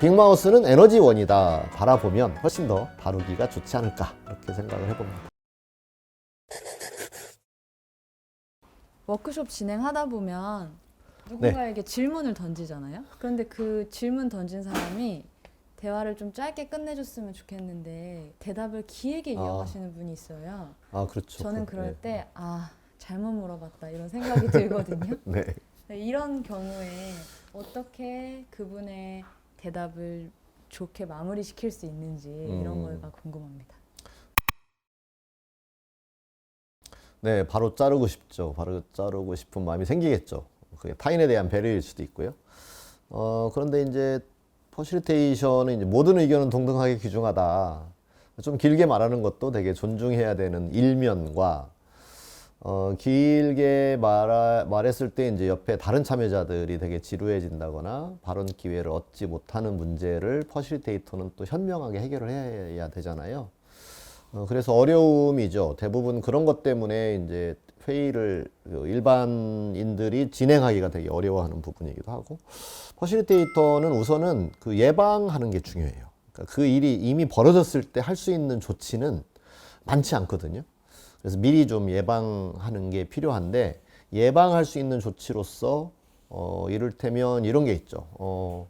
빅마우스는 에너지원이다. 바라보면 훨씬 더 다루기가 좋지 않을까 이렇게 생각을 해봅니다. 워크숍 진행하다 보면 누군가에게 질문을 던지잖아요. 그런데 그 질문 던진 사람이 대화를 좀 짧게 끝내줬으면 좋겠는데 대답을 길게 이어가시는 분이 있어요. 그렇죠. 저는 그럴 때 잘못 물어봤다 이런 생각이 들거든요. 네. 이런 경우에 어떻게 그분의 대답을 좋게 마무리시킬 수 있는지 이런 거가 궁금합니다. 네, 바로 자르고 싶죠. 바로 자르고 싶은 마음이 생기겠죠. 그게 타인에 대한 배려일 수도 있고요. 그런데 이제 퍼실리테이션은 이제 모든 의견은 동등하게 귀중하다. 좀 길게 말하는 것도 되게 존중해야 되는 일면과 길게 말했을 때 이제 옆에 다른 참여자들이 되게 지루해진다거나 발언 기회를 얻지 못하는 문제를 퍼실리테이터는 또 현명하게 해결을 해야 되잖아요. 그래서 어려움이죠. 대부분 그런 것 때문에 이제 회의를 일반인들이 진행하기가 되게 어려워하는 부분이기도 하고, 퍼실리테이터는 우선은 그 예방하는 게 중요해요. 그러니까 그 일이 이미 벌어졌을 때 할 수 있는 조치는 많지 않거든요. 그래서 미리 좀 예방하는 게 필요한데, 예방할 수 있는 조치로서 이를테면 이런 게 있죠.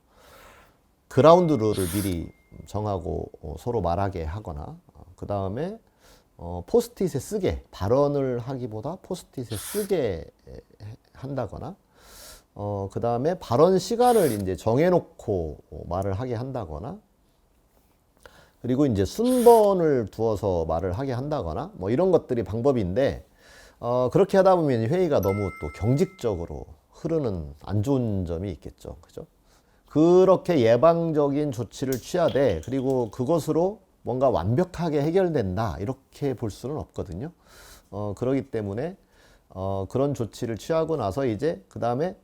그라운드 룰을 미리 정하고 서로 말하게 하거나, 그 다음에 포스트잇에 쓰게, 발언을 하기보다 포스트잇에 쓰게 한다거나, 그 다음에 발언 시간을 이제 정해놓고 말을 하게 한다거나, 그리고 이제 순번을 두어서 말을 하게 한다거나, 뭐 이런 것들이 방법인데, 그렇게 하다 보면 회의가 너무 또 경직적으로 흐르는 안 좋은 점이 있겠죠. 그죠? 그렇게 예방적인 조치를 취하되, 그리고 그것으로 뭔가 완벽하게 해결된다 이렇게 볼 수는 없거든요. 그렇기 때문에 그런 조치를 취하고 나서 이제 그 다음에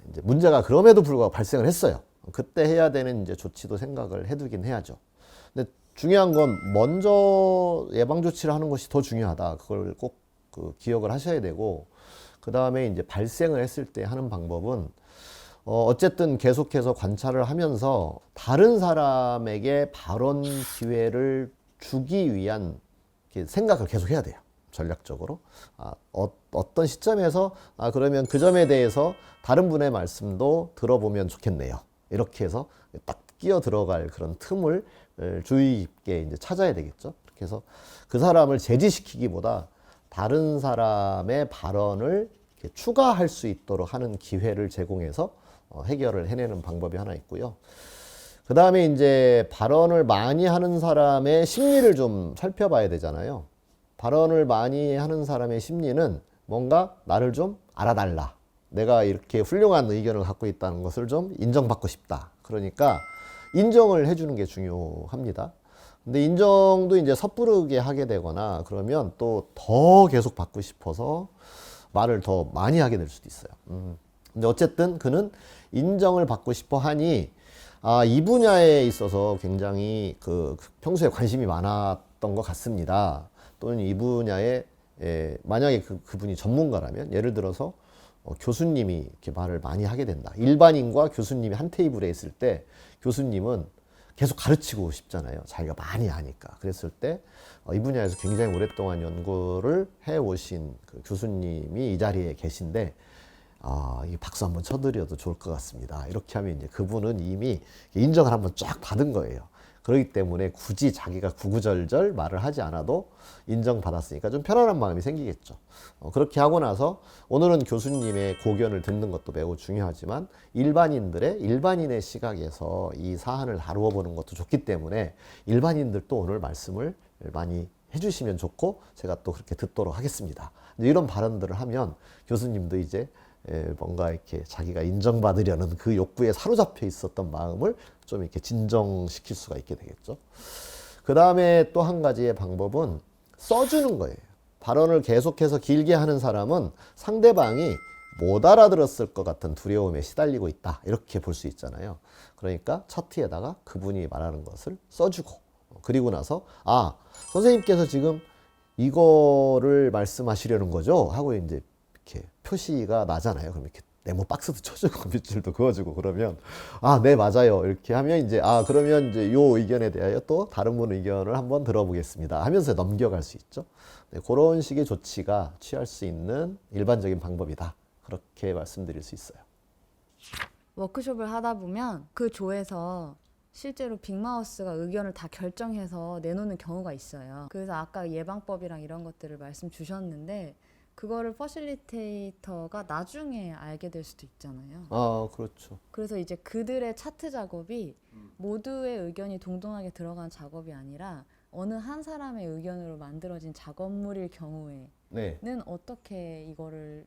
이제 문제가 그럼에도 불구하고 발생을 했어요. 그때 해야 되는 이제 조치도 생각을 해두긴 해야죠. 근데 중요한 건 먼저 예방 조치를 하는 것이 더 중요하다. 그걸 꼭 그 기억을 하셔야 되고, 그 다음에 이제 발생을 했을 때 하는 방법은 어쨌든 계속해서 관찰을 하면서 다른 사람에게 발언 기회를 주기 위한 생각을 계속 해야 돼요. 전략적으로. 어떤 시점에서 그러면 그 점에 대해서 다른 분의 말씀도 들어보면 좋겠네요. 이렇게 해서 딱 끼어 들어갈 그런 틈을 주의 깊게 이제 찾아야 되겠죠. 그렇게 해서 그 사람을 제지시키기보다 다른 사람의 발언을 이렇게 추가할 수 있도록 하는 기회를 제공해서 해결을 해내는 방법이 하나 있고요. 그 다음에 이제 발언을 많이 하는 사람의 심리를 좀 살펴봐야 되잖아요. 발언을 많이 하는 사람의 심리는 뭔가 나를 좀 알아달라. 내가 이렇게 훌륭한 의견을 갖고 있다는 것을 좀 인정받고 싶다. 그러니까 인정을 해주는 게 중요합니다. 근데 인정도 이제 섣부르게 하게 되거나 그러면 또 더 계속 받고 싶어서 말을 더 많이 하게 될 수도 있어요. 근데 어쨌든 그는 인정을 받고 싶어 하니 이 분야에 있어서 굉장히 평소에 관심이 많았던 것 같습니다. 또는 이 분야에 만약에 그분이 전문가라면, 예를 들어서 교수님이 이렇게 말을 많이 하게 된다. 일반인과 교수님이 한 테이블에 있을 때 교수님은 계속 가르치고 싶잖아요. 자기가 많이 아니까. 그랬을 때 이 분야에서 굉장히 오랫동안 연구를 해오신 그 교수님이 이 자리에 계신데, 이 박수 한번 쳐드려도 좋을 것 같습니다. 이렇게 하면 이제 그분은 이미 인정을 한번 쫙 받은 거예요. 그렇기 때문에 굳이 자기가 구구절절 말을 하지 않아도 인정받았으니까 좀 편안한 마음이 생기겠죠. 그렇게 하고 나서 오늘은 교수님의 고견을 듣는 것도 매우 중요하지만 일반인의 시각에서 이 사안을 다루어 보는 것도 좋기 때문에 일반인들도 오늘 말씀을 많이 해주시면 좋고 제가 또 그렇게 듣도록 하겠습니다. 이런 발언들을 하면 교수님도 이제 뭔가 이렇게 자기가 인정받으려는 그 욕구에 사로잡혀 있었던 마음을 좀 이렇게 진정시킬 수가 있게 되겠죠. 그 다음에 또 한 가지의 방법은 써주는 거예요. 발언을 계속해서 길게 하는 사람은 상대방이 못 알아들었을 것 같은 두려움에 시달리고 있다. 이렇게 볼 수 있잖아요. 그러니까 차트에다가 그분이 말하는 것을 써주고, 그리고 나서 선생님께서 지금 이거를 말씀하시려는 거죠? 하고 이제 이렇게 표시가 나잖아요. 그럼 이렇게 네모 박스도 쳐주고 밑줄도 그어주고 그러면 아, 네, 맞아요. 이렇게 하면 이제 그러면 이제 요 의견에 대하여 또 다른 분 의견을 한번 들어보겠습니다 하면서 넘겨갈 수 있죠. 네, 그런 식의 조치가 취할 수 있는 일반적인 방법이다. 그렇게 말씀드릴 수 있어요. 워크숍을 하다 보면 그 조에서 실제로 빅마우스가 의견을 다 결정해서 내놓는 경우가 있어요. 그래서 아까 예방법이랑 이런 것들을 말씀 주셨는데 그거를 퍼실리테이터가 나중에 알게 될 수도 있잖아요. 그렇죠. 그래서 이제 그들의 차트 작업이 모두의 의견이 동등하게 들어간 작업이 아니라 어느 한 사람의 의견으로 만들어진 작업물일 경우에는 네. 어떻게 이거를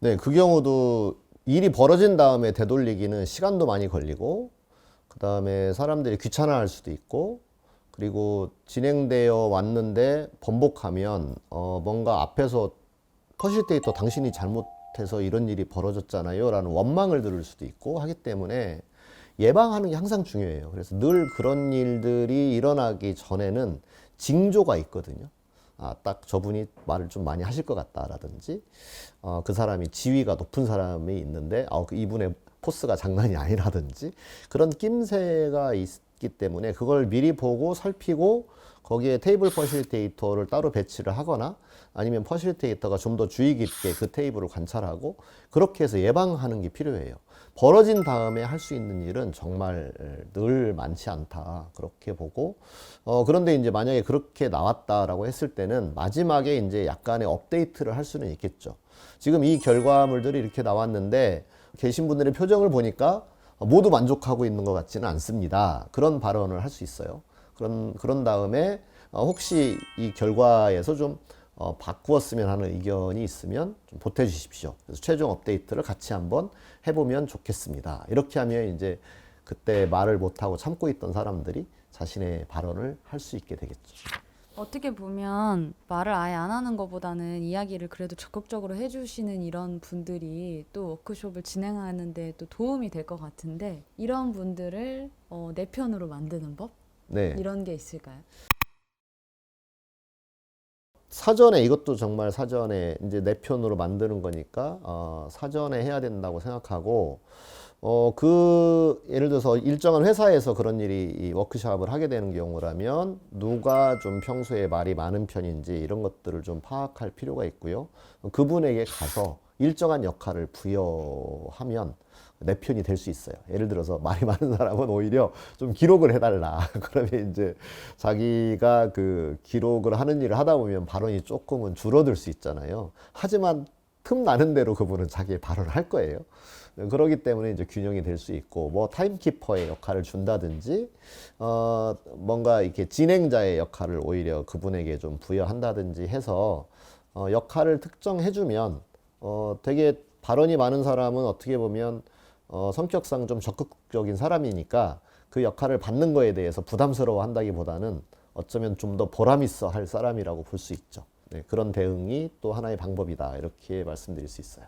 네, 그 경우도 일이 벌어진 다음에 되돌리기는 시간도 많이 걸리고, 그 다음에 사람들이 귀찮아할 수도 있고, 그리고 진행되어 왔는데 번복하면 뭔가 앞에서 퍼실테이터 당신이 잘못해서 이런 일이 벌어졌잖아요 라는 원망을 들을 수도 있고 하기 때문에 예방하는 게 항상 중요해요. 그래서 늘 그런 일들이 일어나기 전에는 징조가 있거든요. 딱 저분이 말을 좀 많이 하실 것 같다라든지, 그 사람이 지위가 높은 사람이 있는데, 이분의 포스가 장난이 아니라든지, 그런 낌새가 있기 때문에 그걸 미리 보고 살피고, 거기에 테이블 퍼실테이터를 따로 배치를 하거나, 아니면 퍼실테이터가 좀 더 주의 깊게 그 테이블을 관찰하고, 그렇게 해서 예방하는 게 필요해요. 벌어진 다음에 할 수 있는 일은 정말 늘 많지 않다. 그렇게 보고, 그런데 이제 만약에 그렇게 나왔다라고 했을 때는 마지막에 이제 약간의 업데이트를 할 수는 있겠죠. 지금 이 결과물들이 이렇게 나왔는데 계신 분들의 표정을 보니까 모두 만족하고 있는 것 같지는 않습니다. 그런 발언을 할 수 있어요. 그런 다음에 혹시 이 결과에서 좀 바꾸었으면 하는 의견이 있으면 좀 보태주십시오. 그래서 최종 업데이트를 같이 한번 해보면 좋겠습니다. 이렇게 하면 이제 그때 말을 못하고 참고 있던 사람들이 자신의 발언을 할 수 있게 되겠죠. 어떻게 보면 말을 아예 안 하는 것보다는 이야기를 그래도 적극적으로 해주시는 이런 분들이 또 워크숍을 진행하는 데 또 도움이 될 것 같은데 이런 분들을 내 편으로 만드는 법? 네. 이런 게 있을까요? 사전에 이것도 정말 사전에 이제 내 편으로 만드는 거니까 사전에 해야 된다고 생각하고 예를 들어서 일정한 회사에서 그런 일이 이 워크숍을 하게 되는 경우라면 누가 좀 평소에 말이 많은 편인지 이런 것들을 좀 파악할 필요가 있고요. 그분에게 가서 일정한 역할을 부여하면 내 편이 될 수 있어요. 예를 들어서 말이 많은 사람은 오히려 좀 기록을 해달라. 그러면 이제 자기가 그 기록을 하는 일을 하다 보면 발언이 조금은 줄어들 수 있잖아요. 하지만 틈 나는 대로 그분은 자기의 발언을 할 거예요. 그러기 때문에 이제 균형이 될 수 있고, 뭐 타임키퍼의 역할을 준다든지, 뭔가 이렇게 진행자의 역할을 오히려 그분에게 좀 부여한다든지 해서 역할을 특정해주면 되게 발언이 많은 사람은 어떻게 보면 성격상 좀 적극적인 사람이니까 그 역할을 받는 거에 대해서 부담스러워 한다기보다는 어쩌면 좀 더 보람 있어 할 사람이라고 볼 수 있죠. 네, 그런 대응이 또 하나의 방법이다. 이렇게 말씀드릴 수 있어요.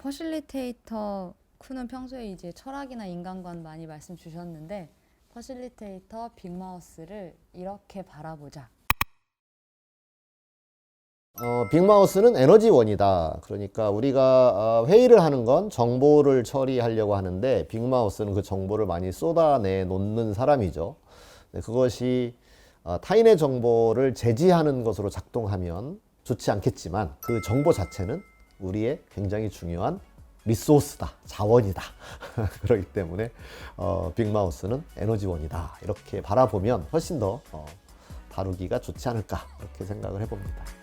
퍼실리테이터 쿠는 평소에 이제 철학이나 인간관 많이 말씀 주셨는데 퍼실리테이터 빅마우스를 이렇게 바라보자. 빅마우스는 에너지원이다. 그러니까 우리가 회의를 하는 건 정보를 처리하려고 하는데 빅마우스는 그 정보를 많이 쏟아내 놓는 사람이죠. 네, 그것이 타인의 정보를 제지하는 것으로 작동하면 좋지 않겠지만 그 정보 자체는 우리의 굉장히 중요한 리소스다, 자원이다. 그렇기 때문에 빅마우스는 에너지원이다. 이렇게 바라보면 훨씬 더 다루기가 좋지 않을까 그렇게 생각을 해봅니다.